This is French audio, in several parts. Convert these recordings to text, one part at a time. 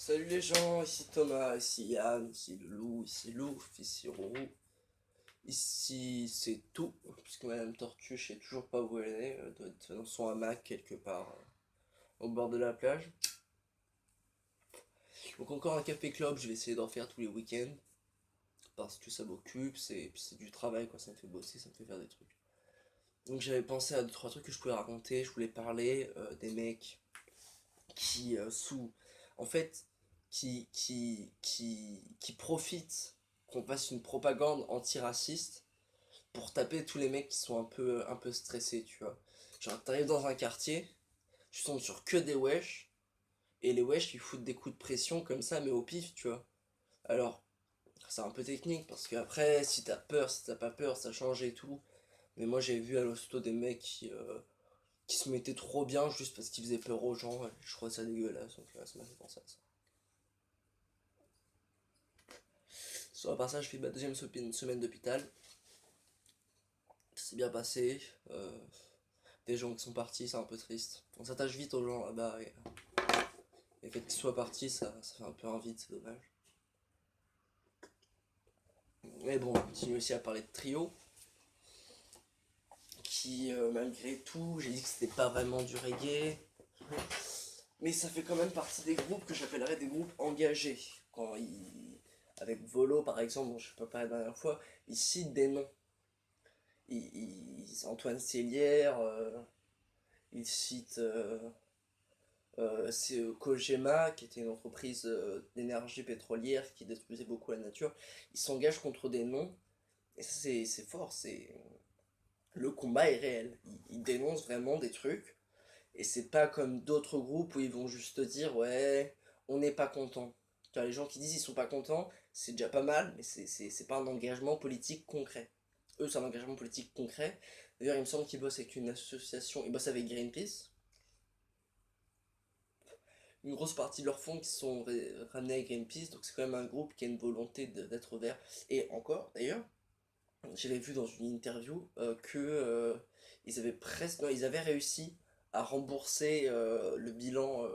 Salut les gens, ici Thomas, ici Yann, ici le loup, ici Louf, ici Rourou. Ici c'est tout, puisque Madame Tortue, je sais toujours pas où elle est, elle doit être dans son hamac quelque part au bord de la plage. Donc encore un café club, je vais essayer d'en faire tous les week-ends, parce que ça m'occupe, c'est du travail quoi, ça me fait bosser, ça me fait faire des trucs. Donc j'avais pensé à deux trois trucs que je pouvais raconter, je voulais parler des mecs qui en fait qui profitent qu'on fasse une propagande antiraciste pour taper tous les mecs qui sont un peu stressés, tu vois. Genre t'arrives dans un quartier, tu tombes sur que des wesh, et les wesh ils foutent des coups de pression comme ça mais au pif, tu vois. Alors c'est un peu technique parce qu'après si t'as peur, si t'as pas peur, ça change et tout. Mais moi j'ai vu à l'hosto des mecs qui se mettaient trop bien juste parce qu'ils faisaient peur aux gens, ouais. Je trouve ça dégueulasse, donc ça m'a fait penser à ça. Sur à part ça, je fais ma deuxième semaine d'hôpital. Ça s'est bien passé. Des gens qui sont partis, c'est un peu triste. On s'attache vite aux gens là-bas et le fait qu'ils soient partis, ça fait un peu un vide, c'est dommage. Mais bon, on continue aussi à parler de trio, qui malgré tout, j'ai dit que c'était pas vraiment du reggae, mais ça fait quand même partie des groupes que j'appellerais des groupes engagés. Avec Volo par exemple, dont je sais pas parlé la dernière fois, ils citent des noms. Antoine Célière, il cite c'est Kojima, qui était une entreprise d'énergie pétrolière qui détruisait beaucoup la nature. Ils s'engagent contre des noms, et ça c'est fort, le combat est réel. Ils dénoncent vraiment des trucs, et c'est pas comme d'autres groupes où ils vont juste dire ouais, on n'est pas content. Car les gens qui disent ils sont pas contents, c'est déjà pas mal, mais c'est pas un engagement politique concret. Eux, c'est un engagement politique concret. D'ailleurs, il me semble qu'ils bossent avec une association, ils bossent avec Greenpeace. Une grosse partie de leurs fonds qui sont ramenés à Greenpeace, donc c'est quand même un groupe qui a une volonté d'être vert. Et encore, d'ailleurs, j'avais vu dans une interview que ils avaient presque, non, ils avaient réussi à rembourser le bilan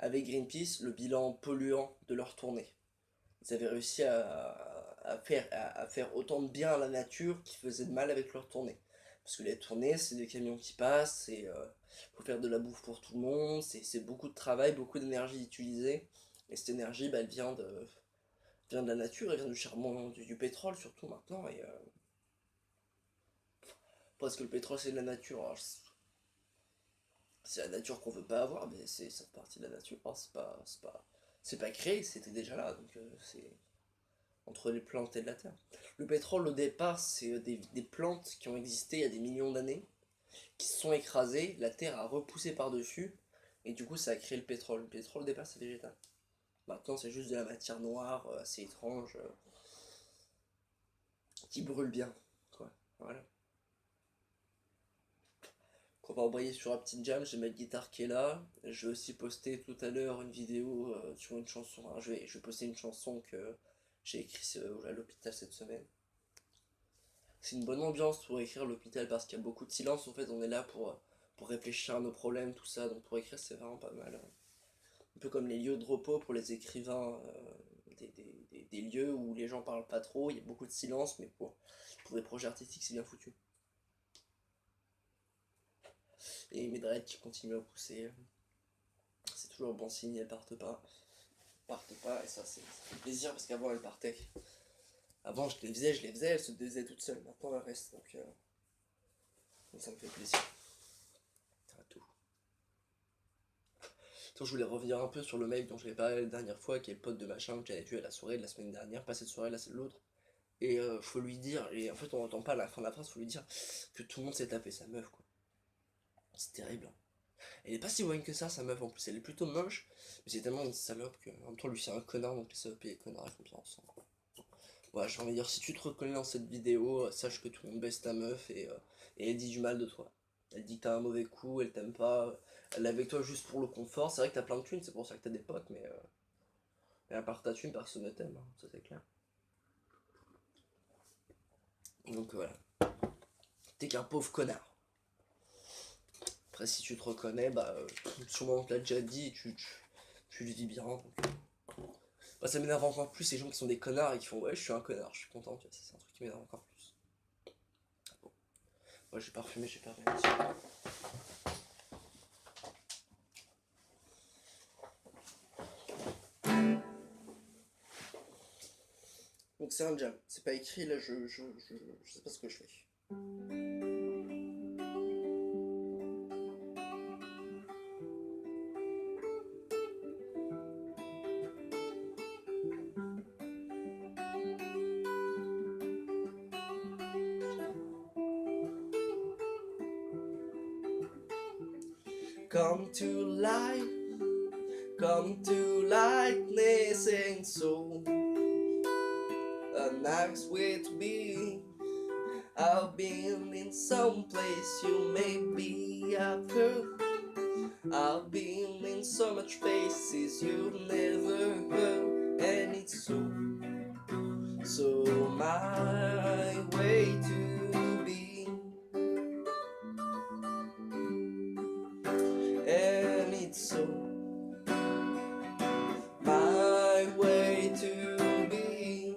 avec Greenpeace, le bilan polluant de leur tournée. Ils avaient réussi à faire autant de bien à la nature qu'ils faisaient de mal avec leur tournée. Parce que les tournées, c'est des camions qui passent, faut faire de la bouffe pour tout le monde, c'est beaucoup de travail, beaucoup d'énergie utilisée. Et cette énergie, bah, elle vient de la nature, elle vient du charbon, du pétrole surtout maintenant. Et parce que le pétrole c'est de la nature, alors, c'est la nature qu'on veut pas avoir, mais c'est ça fait partie de la nature. Alors, c'est pas créé, c'était déjà là, donc c'est entre les plantes et de la terre. Le pétrole, au départ, c'est des plantes qui ont existé il y a des millions d'années, qui se sont écrasées, la terre a repoussé par-dessus, et du coup, ça a créé le pétrole. Le pétrole, au départ, c'est végétal. Maintenant, c'est juste de la matière noire, assez étrange, qui brûle bien, quoi. Voilà. On va embrayer sur la petite jam, j'ai ma guitare qui est là. Je vais aussi poster tout à l'heure une vidéo sur une chanson. Hein, je vais poster une chanson que j'ai écrite à l'hôpital cette semaine. C'est une bonne ambiance pour écrire à l'hôpital parce qu'il y a beaucoup de silence. En fait, on est là pour réfléchir à nos problèmes, tout ça. Donc pour écrire, c'est vraiment pas mal. Un peu comme les lieux de repos pour les écrivains, des lieux où les gens parlent pas trop, il y a beaucoup de silence, mais pour des projets artistiques, c'est bien foutu. Et mes dreads qui continuent à pousser, c'est toujours bon signe, elles partent pas, et ça fait plaisir parce qu'avant elles partaient. Avant je les faisais, elles se faisaient toutes seules, maintenant elles restent, donc ça me fait plaisir. À tout. Je voulais revenir un peu sur le mec dont je l'ai parlé la dernière fois, qui est le pote de machin que j'avais vu à la soirée de la semaine dernière, pas cette soirée là, c'est l'autre. Et faut lui dire, et en fait on entend pas à la fin de la phrase, faut lui dire que tout le monde s'est tapé sa meuf quoi. C'est terrible, hein. Elle est pas si bonne que ça, sa meuf en plus, elle est plutôt moche, mais c'est tellement une salope que. En même temps, lui c'est un connard, donc les salopes et les connards ils font bien ensemble. Voilà, j'ai envie de dire, si tu te reconnais dans cette vidéo, sache que tout le monde baisse ta meuf et elle dit du mal de toi. Elle dit que t'as un mauvais coup, elle t'aime pas, elle est avec toi juste pour le confort. C'est vrai que t'as plein de thunes, c'est pour ça que t'as des potes, mais à part ta thune, personne ne t'aime, hein, ça c'est clair. Donc voilà, t'es qu'un pauvre connard. Après, si tu te reconnais, bah, sûrement on te l'a déjà dit, je le vis bien. Donc, bah, ça m'énerve encore plus ces gens qui sont des connards et qui font ouais, je suis un connard, je suis content, tu vois, ça, c'est un truc qui m'énerve encore plus. Bon. Ouais, j'ai parfumé, j'ai pas rien. Donc c'est un jam, c'est pas écrit, là je sais pas ce que je fais. Come to life, come to lightness and soul. A nice way to be. I've been in some place you maybe have heard. I've been in so much places you've never heard, and it's so my way to be, and it's so my way to be.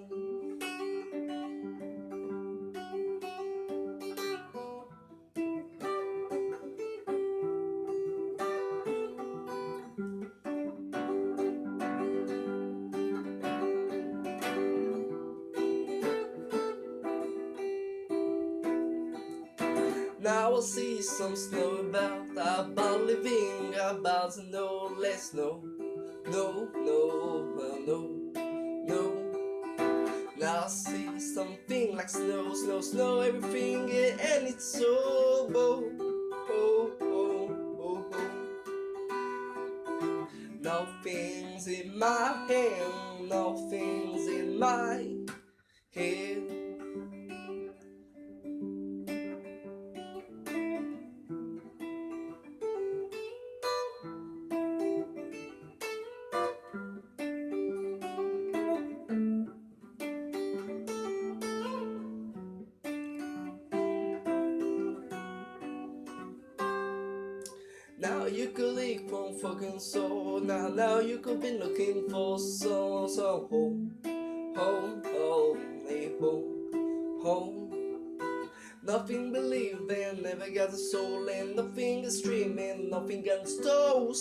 Now I see some snow about living, about no less, no. Now I see something like snow, everything, yeah, and it's so Nothing's in my hand, nothing's in my head. Now you could leak from fucking soul. Now you could be looking for so home, only home. Nothing believed and never got a soul, and nothing is dreaming, nothing can stone.